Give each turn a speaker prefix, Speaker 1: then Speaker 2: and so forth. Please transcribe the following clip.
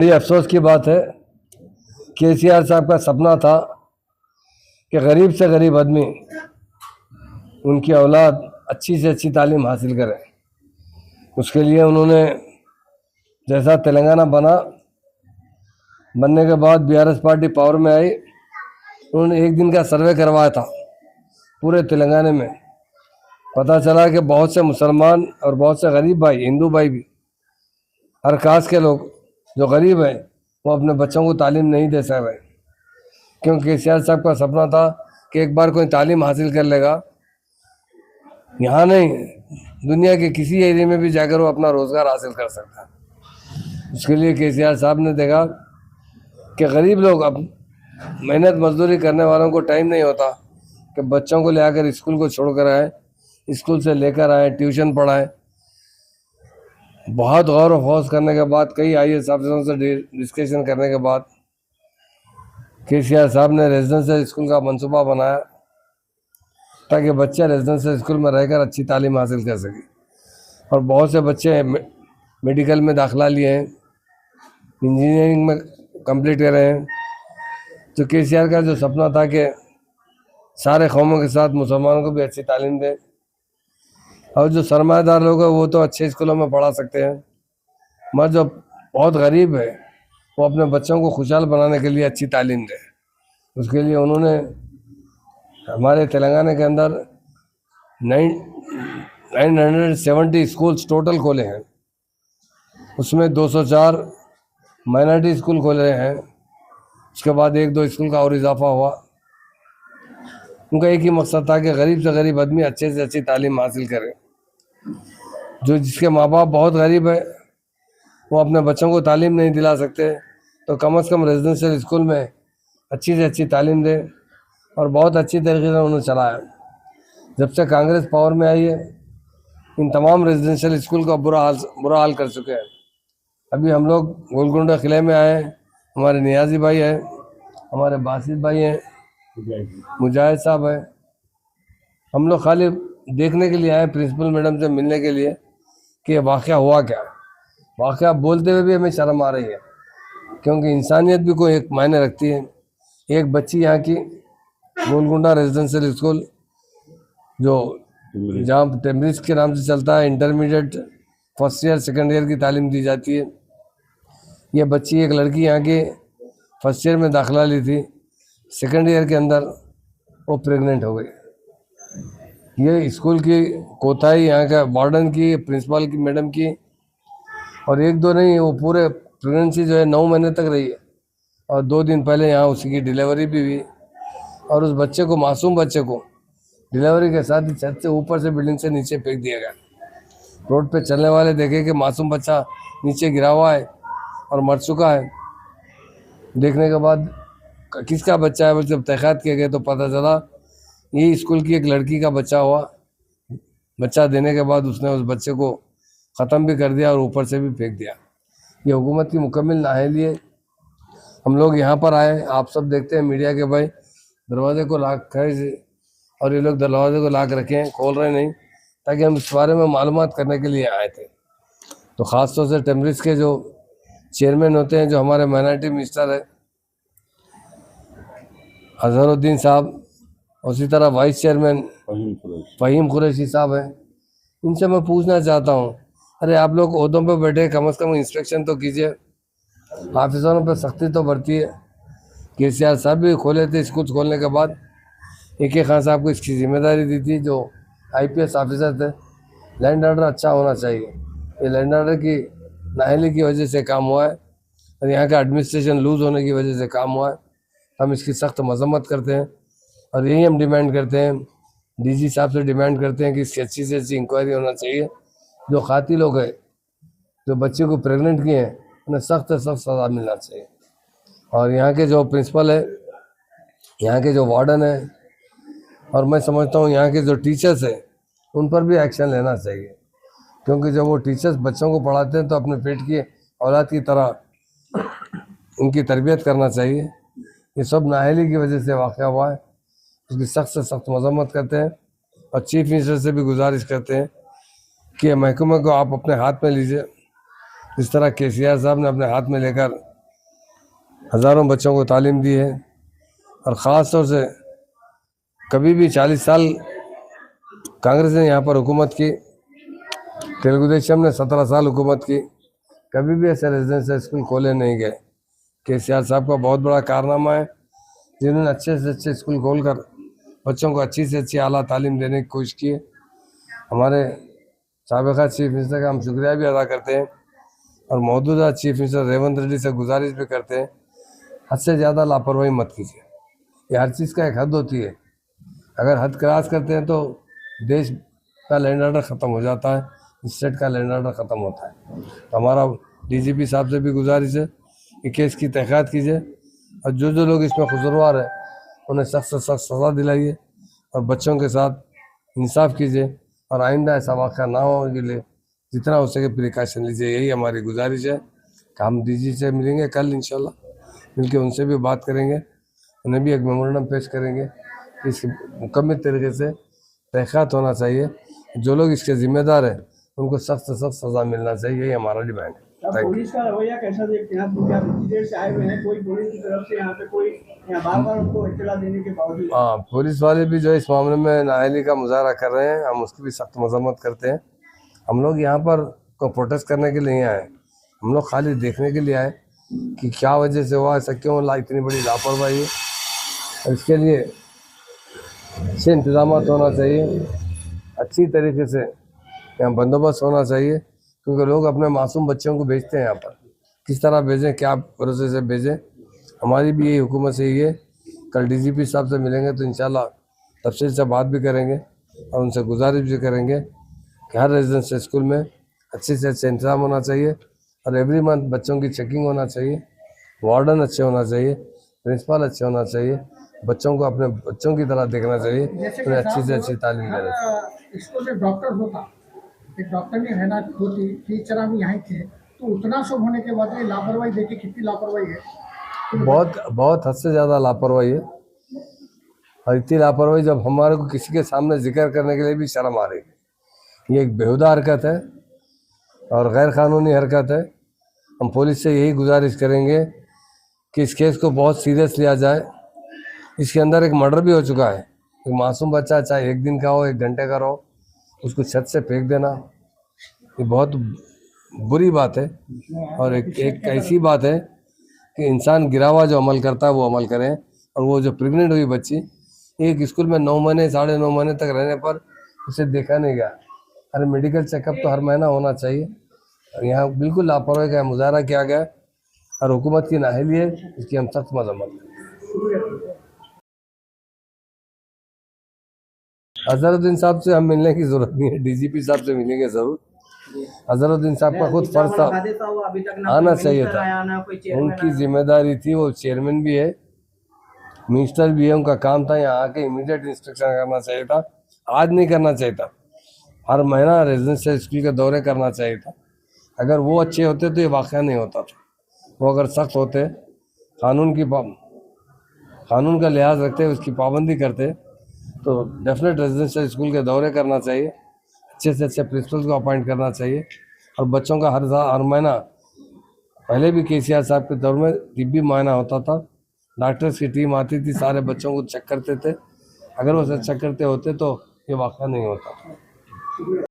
Speaker 1: ये अफसोस की बात है। केसीआर साहब का सपना था कि गरीब से गरीब आदमी, उनकी औलाद अच्छी से अच्छी तालीम हासिल करे। उसके लिए उन्होंने जैसा तेलंगाना बनने के बाद बीआरएस पार्टी पावर में आई, उन्होंने एक दिन का सर्वे करवाया था पूरे तेलंगाना में। पता चला कि बहुत से मुसलमान और बहुत से गरीब भाई, हिंदू भाई भी, हर कास्ट के लोग जो गरीब हैं वो अपने बच्चों को तालीम नहीं दे सक रहे, क्योंकि केसीआर साहब का सपना था कि एक बार कोई तालीम हासिल कर लेगा, यहाँ नहीं दुनिया के किसी एरिया में भी जाकर वो अपना रोज़गार हासिल कर सकता है। उसके लिए केसीआर साहब ने देखा कि गरीब लोग, अब मेहनत मजदूरी करने वालों को टाइम नहीं होता कि बच्चों को ले आकर स्कूल को छोड़ कर आए, स्कूल से लेकर आए, ट्यूशन पढ़ाएं। बहुत गौर और फौज करने के बाद, कई आईएएस ऑफिसरों से डिस्कशन करने के बाद केसीआर साहब ने रेजिडेंशियल स्कूल का मंसूबा बनाया ताकि बच्चे रेजिडेंशियल स्कूल में रहकर अच्छी तालीम हासिल कर सकें। और बहुत से बच्चे मेडिकल में दाखिला लिए हैं, इंजीनियरिंग में कंप्लीट कर रहे हैं। तो केसीआर का जो सपना था कि सारे कौमों के साथ मुसलमानों को भी अच्छी तालीम दें, और जो सरमायादार लोग हैं वो तो अच्छे स्कूलों में पढ़ा सकते हैं, मगर जो बहुत गरीब है वो अपने बच्चों को खुशहाल बनाने के लिए अच्छी तालीम दें। उसके लिए उन्होंने हमारे तेलंगाना के अंदर 970 स्कूल्स टोटल खोले हैं। उसमें 204 माइनॉरिटी स्कूल खोले हैं। उसके बाद 1-2 स्कूल का और इजाफा हुआ। उनका एक ही मकसद था कि गरीब से गरीब आदमी अच्छे से अच्छी तालीम हासिल करे। जो जिसके माँ बाप बहुत गरीब है, वो अपने बच्चों को तालीम नहीं दिला सकते, तो कम से कम रेजिडेंशियल स्कूल में अच्छी से अच्छी तालीम दें। और बहुत अच्छी तरीके से उन्होंने चलाया। जब से कांग्रेस पावर में आई है, इन तमाम रेजिडेंशियल स्कूल का बुरा हाल कर चुके हैं। अभी हम लोग गोलकुंडा किले में आए हैं, हमारे नियाजी भाई हैं, हमारे बासित भाई हैं, मुजाहिद साहब हैं। हम लोग खाली देखने के लिए आए प्रिंसिपल मैडम से मिलने के लिए कि वाक़या हुआ क्या। वाक़या बोलते हुए भी हमें शर्म आ रही है, क्योंकि इंसानियत भी कोई एक मायने रखती है। एक बच्ची यहाँ की गोलकुंडा रेजिडेंशियल स्कूल, जो जहाँ टेम्ब्रिज के नाम से चलता है, intermediate first year second year की तालीम दी जाती है। ये बच्ची, एक लड़की यहाँ की फर्स्ट ईयर में दाखिला ली थी, सेकेंड ईयर के अंदर वो प्रेग्नेंट हो गई। ये स्कूल की कोताही यहाँ का वार्डन की, प्रिंसिपल की, मैडम की, और 1-2 नहीं, वो पूरे प्रेगनेंसी जो है 9 महीने तक रही है। और 2 दिन पहले यहाँ उसी की डिलीवरी भी हुई, और उस बच्चे को, मासूम बच्चे को, डिलीवरी के साथ ही छत से ऊपर से बिल्डिंग से नीचे फेंक दिया गया। रोड पे चलने वाले देखे कि मासूम बच्चा नीचे गिरा हुआ है और मर चुका है। देखने के बाद किसका बच्चा है, जब तहक़ीक़ात किए गए तो पता चला ये स्कूल की एक लड़की का बच्चा हुआ। बच्चा देने के बाद उसने उस बच्चे को ख़त्म भी कर दिया और ऊपर से भी फेंक दिया। ये हुकूमत की मुकम्मल नाअहली है। हम लोग यहाँ पर आए, आप सब देखते हैं मीडिया के भाई दरवाजे को लॉक करे, और ये लोग दरवाजे को लॉक रखे हैं, खोल रहे नहीं, ताकि हम इस बारे में मालूमात करने के लिए आए थे। तो ख़ास तौर से टेम्ब्रिज के जो चेयरमैन होते हैं, जो हमारे माइनॉरिटी मिनिस्टर है अजहरुद्दीन साहब, उसी तरह वाइस चेयरमैन फ़हीम कुरैशी साहब हैं, इनसे मैं पूछना चाहता हूँ, अरे आप लोग ओहदों पे बैठे, कम से कम इंस्पेक्शन तो कीजिए, ऑफिसरों पे सख्ती तो बरतिए। केसीआर साहब भी खोले थे स्कूल, खोलने के बाद AK खान साहब को इसकी जिम्मेदारी दी थी, जो IPS ऑफिसर थे। लैंड ऑर्डर अच्छा होना चाहिए। ये लैंड ऑर्डर की नाअहली की वजह से काम हुआ है, और यहाँ का एडमिनिस्ट्रेशन लूज़ होने की वजह से काम हुआ है। हम इसकी सख्त मजम्मत करते हैं, और यही हम डिमांड करते हैं, DG साहब से डिमांड करते हैं कि इसकी अच्छी से अच्छी इंक्वायरी होना चाहिए। जो खाती लोग हैं, जो बच्चे को प्रेग्नेंट किए हैं, उन्हें सख्त से सख्त सज़ा मिलना चाहिए। और यहाँ के जो प्रिंसिपल है, यहाँ के जो वार्डन है, और मैं समझता हूँ यहाँ के जो टीचर्स हैं, उन पर भी एक्शन लेना चाहिए, क्योंकि जब वो टीचर्स बच्चों को पढ़ाते हैं तो अपने पेट की औलाद की तरह उनकी तरबियत करना चाहिए। ये सब नाअहली की वजह से वाक़या हुआ है, उसकी सख्त से सख्त मजम्मत करते हैं, और चीफ मिनिस्टर से भी गुजारिश करते हैं कि महकमे को आप अपने हाथ में लीजिए। इस तरह केसीआर साहब ने अपने हाथ में लेकर हज़ारों बच्चों को तालीम दी है। और ख़ास तौर से कभी भी 40 साल कांग्रेस ने यहाँ पर हुकूमत की, तेलुगु देशम ने 17 साल हुकूमत की, कभी भी ऐसे रेजिडेंशियल स्कूल खोले नहीं गए। केसीआर साहब का बहुत बड़ा कारनामा है, जिन्होंने अच्छे से अच्छे स्कूल खोलकर बच्चों को अच्छी से अच्छी आला तालीम देने की कोशिश की है। हमारे साबिक़ा चीफ मिनिस्टर का हम शुक्रिया भी अदा करते हैं और मौजूदा चीफ मिनिस्टर रेवंत रेड्डी से गुजारिश भी करते हैं, हद से ज़्यादा लापरवाही मत कीजिए। ये हर चीज़ का एक हद होती है, अगर हद क्रॉस करते हैं तो देश का लैंड ऑर्डर ख़त्म हो जाता है, स्टेट का लैंड ऑर्डर ख़त्म होता है। तो हमारा डीजीपी साहब से भी गुजारिश है कि केस की तहक़ीक़ात कीजिए और जो जो लोग इसमें कसूरवार है उन्हें सख्त से सख्त सज़ा दिलाइए और बच्चों के साथ इंसाफ कीजिए और आइंदा ऐसा वाक़या ना हो के लिए जितना हो सके प्रिकॉशन लीजिए। यही हमारी गुजारिश है कि हम डीजी से मिलेंगे कल इंशाल्लाह, मिलकर उनसे भी बात करेंगे, उन्हें भी एक मेमोरेंडम पेश करेंगे कि इसकी मुकम्मल तरीके से तहक़ीक़ात होना चाहिए। जो लोग इसके ज़िम्मेदार हैं उनको सख्त से सख्त सज़ा मिलना चाहिए, यही हमारा डिमांड है।
Speaker 2: पुलिस का रवैया कैसा देखते हैं? इतनी देर से आए हुए हैं, कोई पुलिस की तरफ से यहाँ पे कोई बार-बार उनको इत्तला देने के बावजूद?
Speaker 1: हाँ, पुलिस वाले भी जो इस मामले में नाअहली का मुजाहरा कर रहे हैं, हम उसकी भी सख्त मज़म्मत करते हैं। हम लोग यहाँ पर को प्रोटेस्ट करने के लिए नहीं आए, हम लोग खाली देखने के लिए आए कि क्या वजह से हुआ, ऐसा क्यों इतनी बड़ी लापरवाही है। इसके लिए अच्छे इंतजाम होना चाहिए, अच्छी तरीके से यहाँ बंदोबस्त होना चाहिए, क्योंकि लोग अपने मासूम बच्चों को भेजते हैं यहाँ पर, किस तरह भेजें, क्या भरोसे से भेजें। हमारी भी यही हुकूमत से ही है। कल डीजीपी साहब से मिलेंगे तो इंशाल्लाह तफसील से बात भी करेंगे और उनसे गुजारिश भी करेंगे कि हर रेजिडेंशियल स्कूल में अच्छे से अच्छे इंतजाम होना चाहिए और एवरी मंथ बच्चों की चेकिंग होना चाहिए, वार्डन अच्छे होना चाहिए, प्रिंसिपल अच्छे होना चाहिए, बच्चों को अपने बच्चों की तरह देखना चाहिए, उन्हें अच्छी से अच्छी तालीम देना चाहिए।
Speaker 2: स्कूल में डॉक्टर होता, एक डॉक्टर की रहना होती, टीचर भी यहाँ थे, तो उतना सब होने के बाद लापरवाही देखिए, कितनी लापरवाही है।
Speaker 1: बहुत हद से ज़्यादा लापरवाही है और इतनी लापरवाही जब हमारे को किसी के सामने जिक्र करने के लिए भी शर्म आ रही है। ये एक बेहुदा हरकत है और गैर कानूनी हरकत है। हम पुलिस से यही गुजारिश करेंगे कि इस केस को बहुत सीरियस लिया जाए। इसके अंदर एक मर्डर भी हो चुका है, एक मासूम बच्चा, चाहे 1 दिन का हो 1 घंटे का हो, उसको छत से फेंक देना, ये बहुत बुरी बात है। और एक ऐसी बात है कि इंसान गिरा हुआ जो अमल करता है वो अमल करें। और वो जो प्रेग्नेंट हुई बच्ची, एक स्कूल में 9 महीने 9.5 महीने तक रहने पर उसे देखा नहीं गया। अरे मेडिकल चेकअप तो हर महीना होना चाहिए। यहाँ बिल्कुल लापरवाही का मुजाहरा किया गया और हुकूमत की नाअहली है, इसकी हम सख्त मजम्मत करें। अजहरुद्दीन साहब से हम मिलने की जरूरत नहीं है, डीजीपी साहब से मिलेंगे जरूर। अजहरुद्दीन साहब का खुद फर्ज था, आना चाहिए था, उनकी जिम्मेदारी थी, वो चेयरमैन भी है, मिनिस्टर भी है, उनका काम था यहाँ आके इमीडिएट इंस्ट्रक्शन करना चाहिए था, आज नहीं करना चाहिए था, हर महीना रेजिडेंशियल स्कूल के दौरे करना चाहिए था। अगर वो अच्छे होते तो ये वाक़या नहीं होता था। वो अगर सख्त होते, कानून का लिहाज रखते, उसकी पाबंदी करते, तो डेफिनेट रेजिडेंशियल स्कूल के दौरे करना चाहिए, अच्छे से अच्छे प्रिंसिपल को अपॉइंट करना चाहिए और बच्चों का हर महीना, पहले भी केसीआर साहब के दौर में तिब्बी मुआयना होता था, डॉक्टर्स की टीम आती थी, सारे बच्चों को चेक करते थे। अगर वो चेक करते होते तो ये वाक़या नहीं होता।